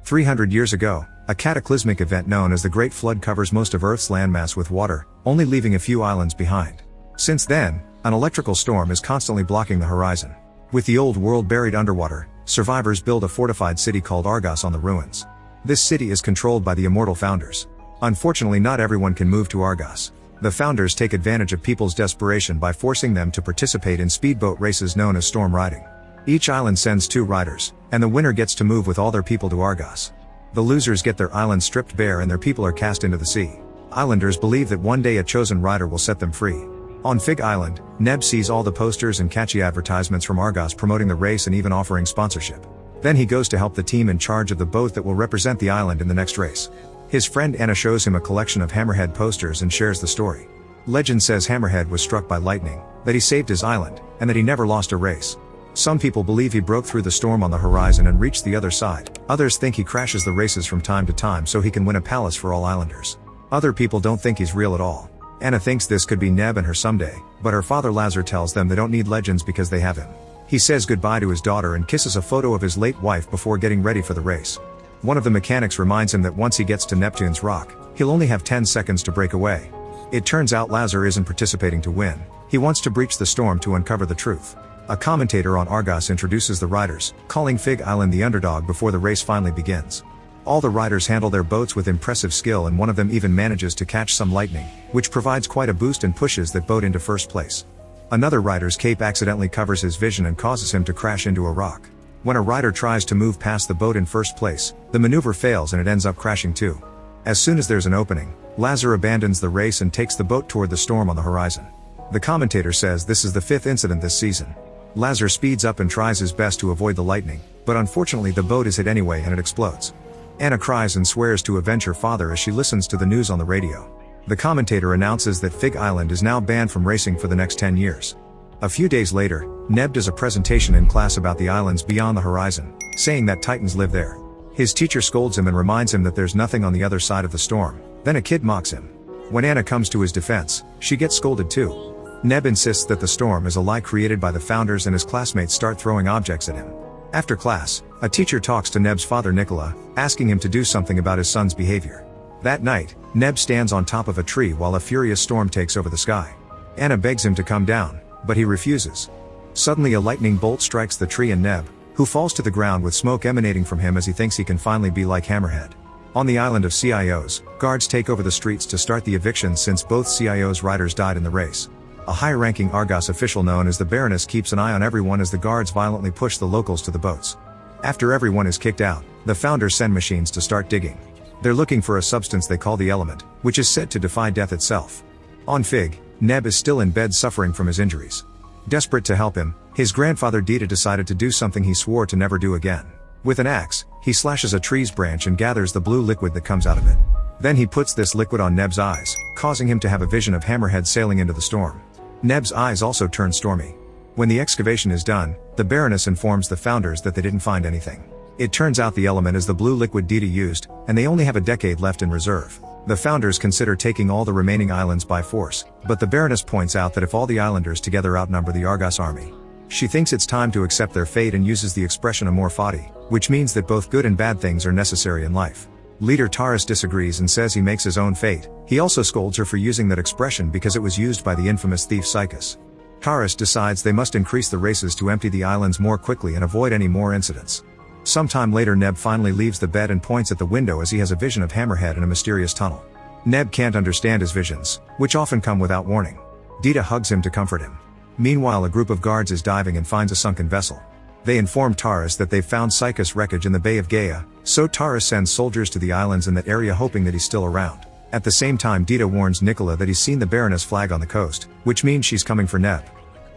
300 years ago, a cataclysmic event known as the Great Flood covers most of Earth's landmass with water, only leaving a few islands behind. Since then, an electrical storm is constantly blocking the horizon. With the old world buried underwater, survivors build a fortified city called Argos on the ruins. This city is controlled by the immortal founders. Unfortunately, not everyone can move to Argos. The founders take advantage of people's desperation by forcing them to participate in speedboat races known as storm riding. Each island sends 2 riders, and the winner gets to move with all their people to Argos. The losers get their island stripped bare and their people are cast into the sea. Islanders believe that one day a chosen rider will set them free. On Fig Island, Neb sees all the posters and catchy advertisements from Argos promoting the race and even offering sponsorship. Then he goes to help the team in charge of the boat that will represent the island in the next race. His friend Anna shows him a collection of Hammerhead posters and shares the story. Legend says Hammerhead was struck by lightning, that he saved his island, and that he never lost a race. Some people believe he broke through the storm on the horizon and reached the other side. Others think he crashes the races from time to time so he can win a palace for all islanders. Other people don't think he's real at all. Anna thinks this could be Neb and her someday, but her father Lazar tells them they don't need legends because they have him. He says goodbye to his daughter and kisses a photo of his late wife before getting ready for the race. One of the mechanics reminds him that once he gets to Neptune's rock, he'll only have 10 seconds to break away. It turns out Lazar isn't participating to win. He wants to breach the storm to uncover the truth. A commentator on Argos introduces the riders, calling Fig Island the underdog before the race finally begins. All the riders handle their boats with impressive skill and one of them even manages to catch some lightning, which provides quite a boost and pushes that boat into first place. Another rider's cape accidentally covers his vision and causes him to crash into a rock. When a rider tries to move past the boat in first place, the maneuver fails and it ends up crashing too. As soon as there's an opening, Lazar abandons the race and takes the boat toward the storm on the horizon. The commentator says this is the 5th incident this season. Lazar speeds up and tries his best to avoid the lightning, but unfortunately the boat is hit anyway and it explodes. Anna cries and swears to avenge her father as she listens to the news on the radio. The commentator announces that Fig Island is now banned from racing for the next 10 years. A few days later, Neb does a presentation in class about the islands beyond the horizon, saying that titans live there. His teacher scolds him and reminds him that there's nothing on the other side of the storm. Then a kid mocks him. When Anna comes to his defense, she gets scolded too. Neb insists that the storm is a lie created by the founders and his classmates start throwing objects at him. After class, a teacher talks to Neb's father Nicola, asking him to do something about his son's behavior. That night, Neb stands on top of a tree while a furious storm takes over the sky. Anna begs him to come down, but he refuses. Suddenly a lightning bolt strikes the tree and Neb, who falls to the ground with smoke emanating from him as he thinks he can finally be like Hammerhead. On the island of CIOs, guards take over the streets to start the evictions since both CIOs riders died in the race. A high-ranking Argos official known as the Baroness keeps an eye on everyone as the guards violently push the locals to the boats. After everyone is kicked out, the founders send machines to start digging. They're looking for a substance they call the element, which is said to defy death itself. On Fig, Neb is still in bed suffering from his injuries. Desperate to help him, his grandfather Dita decided to do something he swore to never do again. With an axe, he slashes a tree's branch and gathers the blue liquid that comes out of it. Then he puts this liquid on Neb's eyes, causing him to have a vision of Hammerhead sailing into the storm. Neb's eyes also turn stormy. When the excavation is done, the Baroness informs the founders that they didn't find anything. It turns out the element is the blue liquid Dita used, and they only have a decade left in reserve. The founders consider taking all the remaining islands by force, but the Baroness points out that if all the islanders together outnumber the Argos army, she thinks it's time to accept their fate and uses the expression amor fati, which means that both good and bad things are necessary in life. Leader Taurus disagrees and says he makes his own fate. He also scolds her for using that expression because it was used by the infamous thief Sychus. Taurus decides they must increase the races to empty the islands more quickly and avoid any more incidents. Sometime later Neb finally leaves the bed and points at the window as he has a vision of Hammerhead in a mysterious tunnel. Neb can't understand his visions, which often come without warning. Dita hugs him to comfort him. Meanwhile, a group of guards is diving and finds a sunken vessel. They inform Taurus that they've found Sychus wreckage in the Bay of Gaia, so Taurus sends soldiers to the islands in that area hoping that he's still around. At the same time, Dita warns Nicola that he's seen the Baroness flag on the coast, which means she's coming for Neb.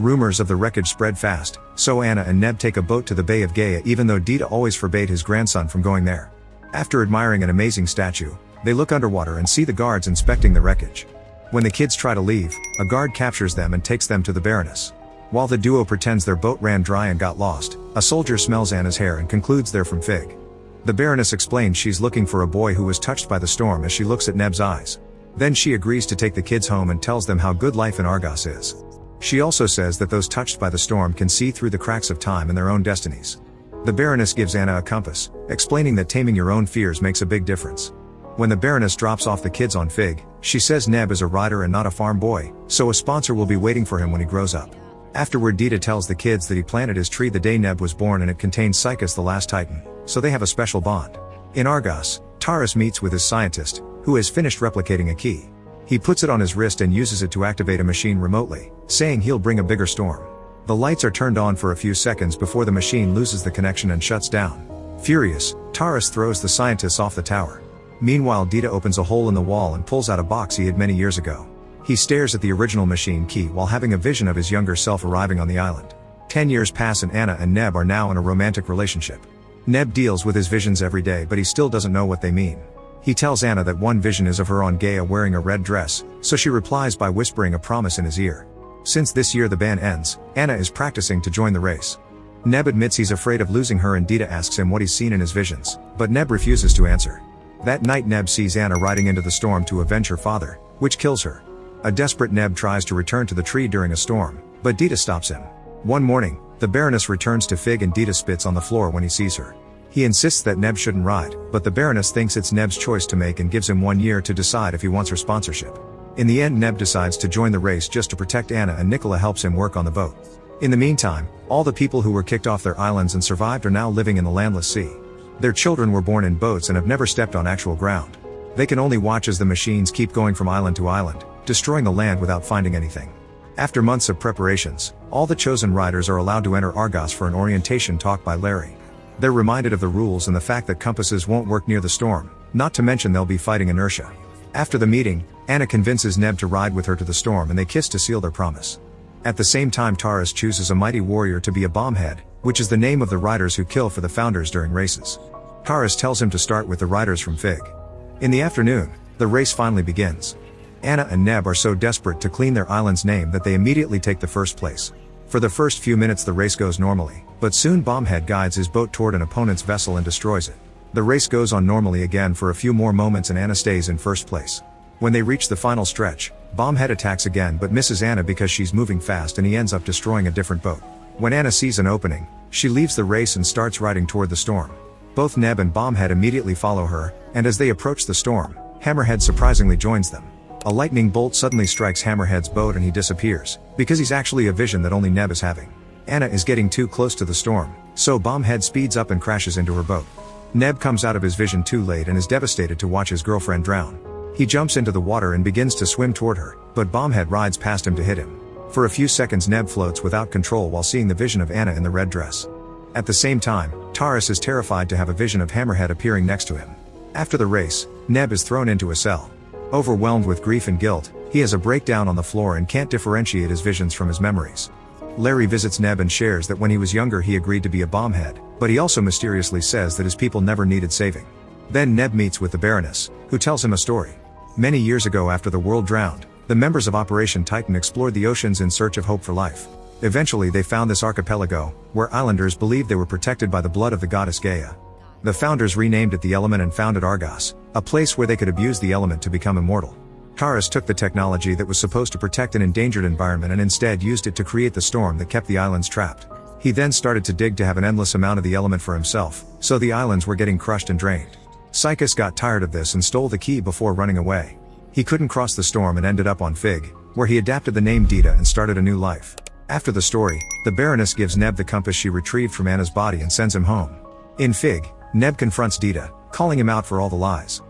Rumors of the wreckage spread fast, so Anna and Neb take a boat to the Bay of Gaia even though Dita always forbade his grandson from going there. After admiring an amazing statue, they look underwater and see the guards inspecting the wreckage. When the kids try to leave, a guard captures them and takes them to the Baroness. While the duo pretends their boat ran dry and got lost, a soldier smells Anna's hair and concludes they're from Fig. The Baroness explains she's looking for a boy who was touched by the storm as she looks at Neb's eyes. Then she agrees to take the kids home and tells them how good life in Argos is. She also says that those touched by the storm can see through the cracks of time and their own destinies. The Baroness gives Anna a compass, explaining that taming your own fears makes a big difference. When the Baroness drops off the kids on Fig, she says Neb is a rider and not a farm boy, so a sponsor will be waiting for him when he grows up. Afterward, Dita tells the kids that he planted his tree the day Neb was born and it contained Psychus the last Titan, so they have a special bond. In Argos, Taurus meets with his scientist, who has finished replicating a key. He puts it on his wrist and uses it to activate a machine remotely, saying he'll bring a bigger storm. The lights are turned on for a few seconds before the machine loses the connection and shuts down. Furious, Taurus throws the scientists off the tower. Meanwhile, Dita opens a hole in the wall and pulls out a box he hid many years ago. He stares at the original machine key while having a vision of his younger self arriving on the island. 10 years pass and Anna and Neb are now in a romantic relationship. Neb deals with his visions every day, but he still doesn't know what they mean. He tells Anna that one vision is of her on Gaia wearing a red dress, so she replies by whispering a promise in his ear. Since this year the ban ends, Anna is practicing to join the race. Neb admits he's afraid of losing her and Dita asks him what he's seen in his visions, but Neb refuses to answer. That night Neb sees Anna riding into the storm to avenge her father, which kills her. A desperate Neb tries to return to the tree during a storm, but Dita stops him. One morning, the Baroness returns to Fig and Dita spits on the floor when he sees her. He insists that Neb shouldn't ride, but the Baroness thinks it's Neb's choice to make and gives him 1 year to decide if he wants her sponsorship. In the end, Neb decides to join the race just to protect Anna and Nicola helps him work on the boat. In the meantime, all the people who were kicked off their islands and survived are now living in the landless sea. Their children were born in boats and have never stepped on actual ground. They can only watch as the machines keep going from island to island, destroying the land without finding anything. After months of preparations, all the chosen riders are allowed to enter Argos for an orientation talk by Larry. They're reminded of the rules and the fact that compasses won't work near the storm, not to mention they'll be fighting inertia. After the meeting, Anna convinces Neb to ride with her to the storm and they kiss to seal their promise. At the same time, Taurus chooses a mighty warrior to be a bombhead, which is the name of the riders who kill for the founders during races. Taurus tells him to start with the riders from Fig. In the afternoon, the race finally begins. Anna and Neb are so desperate to clean their island's name that they immediately take the first place. For the first few minutes the race goes normally, but soon Bombhead guides his boat toward an opponent's vessel and destroys it. The race goes on normally again for a few more moments and Anna stays in first place. When they reach the final stretch, Bombhead attacks again but misses Anna because she's moving fast and he ends up destroying a different boat. When Anna sees an opening, she leaves the race and starts riding toward the storm. Both Neb and Bombhead immediately follow her, and as they approach the storm, Hammerhead surprisingly joins them. A lightning bolt suddenly strikes Hammerhead's boat and he disappears, because he's actually a vision that only Neb is having. Anna is getting too close to the storm, so Bombhead speeds up and crashes into her boat. Neb comes out of his vision too late and is devastated to watch his girlfriend drown. He jumps into the water and begins to swim toward her, but Bombhead rides past him to hit him. For a few seconds Neb floats without control while seeing the vision of Anna in the red dress. At the same time, Taurus is terrified to have a vision of Hammerhead appearing next to him. After the race, Neb is thrown into a cell. Overwhelmed with grief and guilt, he has a breakdown on the floor and can't differentiate his visions from his memories. Larry visits Neb and shares that when he was younger he agreed to be a bombhead, but he also mysteriously says that his people never needed saving. Then Neb meets with the Baroness, who tells him a story. Many years ago, after the world drowned, the members of Operation Titan explored the oceans in search of hope for life. Eventually they found this archipelago, where islanders believed they were protected by the blood of the goddess Gaia. The founders renamed it the element and founded Argos, a place where they could abuse the element to become immortal. Taurus took the technology that was supposed to protect an endangered environment and instead used it to create the storm that kept the islands trapped. He then started to dig to have an endless amount of the element for himself, so the islands were getting crushed and drained. Psychus got tired of this and stole the key before running away. He couldn't cross the storm and ended up on Fig, where he adapted the name Dita and started a new life. After the story, the Baroness gives Neb the compass she retrieved from Anna's body and sends him home. In Fig, Neb confronts Dita, calling him out for all the lies.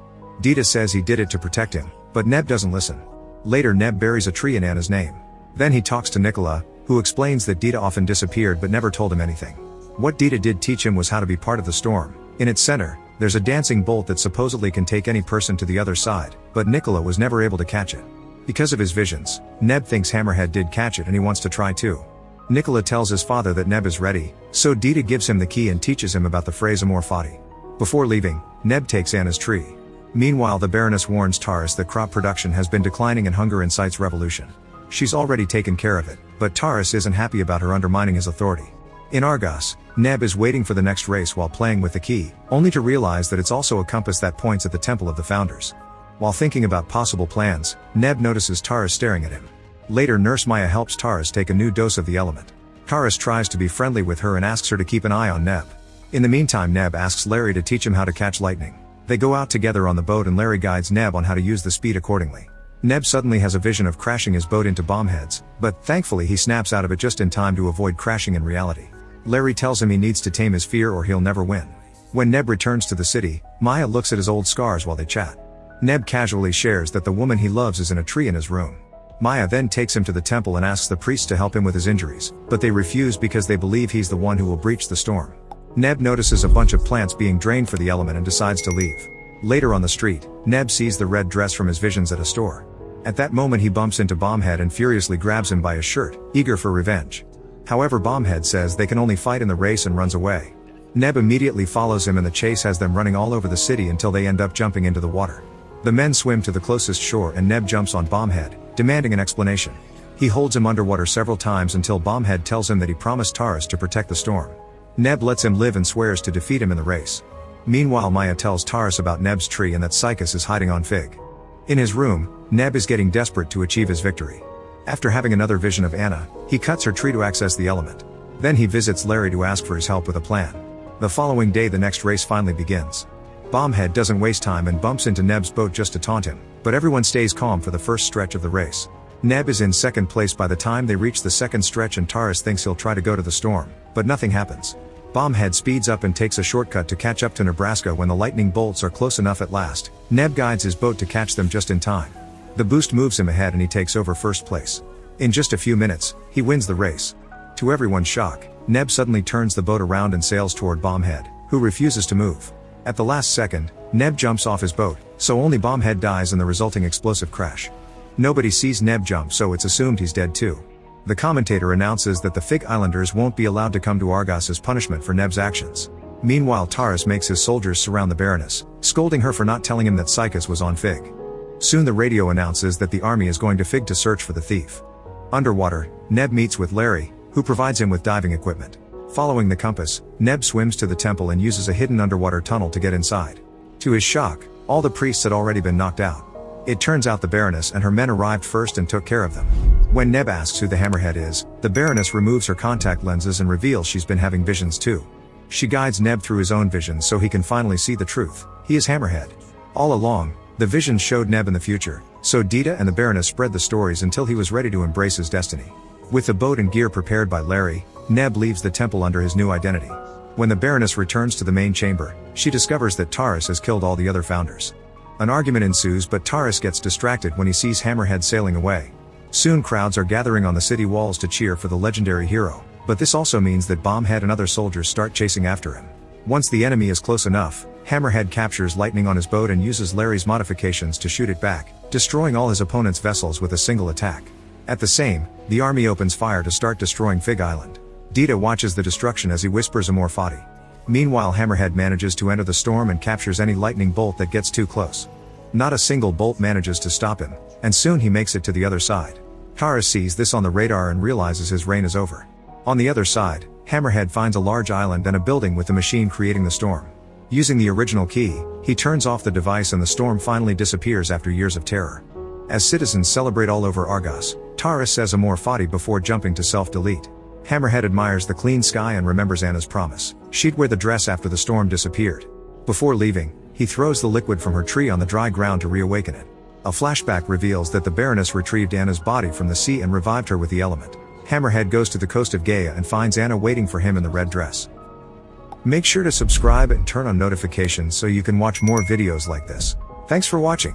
Dita says he did it to protect him, but Neb doesn't listen. Later Neb buries a tree in Anna's name. Then he talks to Nicola, who explains that Dita often disappeared but never told him anything. What Dita did teach him was how to be part of the storm. In its center, there's a dancing bolt that supposedly can take any person to the other side, but Nicola was never able to catch it. Because of his visions, Neb thinks Hammerhead did catch it and he wants to try too. Nicola tells his father that Neb is ready, so Dita gives him the key and teaches him about the phrase amor fati. Before leaving, Neb takes Anna's tree. Meanwhile, the Baroness warns Taurus that crop production has been declining and hunger incites revolution. She's already taken care of it, but Taurus isn't happy about her undermining his authority. In Argos, Neb is waiting for the next race while playing with the key, only to realize that it's also a compass that points at the Temple of the Founders. While thinking about possible plans, Neb notices Taurus staring at him. Later, Nurse Maya helps Taurus take a new dose of the element. Taurus tries to be friendly with her and asks her to keep an eye on Neb. In the meantime, Neb asks Larry to teach him how to catch lightning. They go out together on the boat and Larry guides Neb on how to use the speed accordingly. Neb suddenly has a vision of crashing his boat into bomb heads, but thankfully he snaps out of it just in time to avoid crashing in reality. Larry tells him he needs to tame his fear or he'll never win. When Neb returns to the city, Maya looks at his old scars while they chat. Neb casually shares that the woman he loves is in a tree in his room. Maya then takes him to the temple and asks the priests to help him with his injuries, but they refuse because they believe he's the one who will breach the storm. Neb notices a bunch of plants being drained for the element and decides to leave. Later on the street, Neb sees the red dress from his visions at a store. At that moment he bumps into Bombhead and furiously grabs him by his shirt, eager for revenge. However, Bombhead says they can only fight in the race and runs away. Neb immediately follows him and the chase has them running all over the city until they end up jumping into the water. The men swim to the closest shore and Neb jumps on Bombhead, demanding an explanation. He holds him underwater several times until Bombhead tells him that he promised Taurus to protect the storm. Neb lets him live and swears to defeat him in the race. Meanwhile, Maya tells Taurus about Neb's tree and that Psychus is hiding on Fig. In his room, Neb is getting desperate to achieve his victory. After having another vision of Anna, he cuts her tree to access the element. Then he visits Larry to ask for his help with a plan. The following day the next race finally begins. Bombhead doesn't waste time and bumps into Neb's boat just to taunt him, but everyone stays calm for the first stretch of the race. Neb is in second place by the time they reach the second stretch and Taurus thinks he'll try to go to the storm, but nothing happens. Bombhead speeds up and takes a shortcut to catch up to Nebraska when the lightning bolts are close enough at last. Neb guides his boat to catch them just in time. The boost moves him ahead and he takes over first place. In just a few minutes, he wins the race. To everyone's shock, Neb suddenly turns the boat around and sails toward Bombhead, who refuses to move. At the last second, Neb jumps off his boat, so only Bombhead dies in the resulting explosive crash. Nobody sees Neb jump, so it's assumed he's dead too. The commentator announces that the Fig Islanders won't be allowed to come to Argos as punishment for Neb's actions. Meanwhile, Taurus makes his soldiers surround the Baroness, scolding her for not telling him that Psychus was on Fig. Soon the radio announces that the army is going to Fig to search for the thief. Underwater, Neb meets with Larry, who provides him with diving equipment. Following the compass, Neb swims to the temple and uses a hidden underwater tunnel to get inside. To his shock, all the priests had already been knocked out. It turns out the Baroness and her men arrived first and took care of them. When Neb asks who the Hammerhead is, the Baroness removes her contact lenses and reveals she's been having visions too. She guides Neb through his own visions so he can finally see the truth. He is Hammerhead. All along, the visions showed Neb in the future, so Dita and the Baroness spread the stories until he was ready to embrace his destiny. With the boat and gear prepared by Larry, Neb leaves the temple under his new identity. When the Baroness returns to the main chamber, she discovers that Taurus has killed all the other founders. An argument ensues, but Taurus gets distracted when he sees Hammerhead sailing away. Soon crowds are gathering on the city walls to cheer for the legendary hero, but this also means that Bombhead and other soldiers start chasing after him. Once the enemy is close enough, Hammerhead captures Lightning on his boat and uses Larry's modifications to shoot it back, destroying all his opponent's vessels with a single attack. At the same, the army opens fire to start destroying Fig Island. Dita watches the destruction as he whispers Amor Fati. Meanwhile, Hammerhead manages to enter the storm and captures any lightning bolt that gets too close. Not a single bolt manages to stop him, and soon he makes it to the other side. Taurus sees this on the radar and realizes his reign is over. On the other side, Hammerhead finds a large island and a building with the machine creating the storm. Using the original key, he turns off the device and the storm finally disappears after years of terror. As citizens celebrate all over Argos, Taurus says Amor Fati before jumping to self-delete. Hammerhead admires the clean sky and remembers Anna's promise. She'd wear the dress after the storm disappeared. Before leaving, he throws the liquid from her tree on the dry ground to reawaken it. A flashback reveals that the Baroness retrieved Anna's body from the sea and revived her with the element. Hammerhead goes to the coast of Gaia and finds Anna waiting for him in the red dress. Make sure to subscribe and turn on notifications so you can watch more videos like this. Thanks for watching.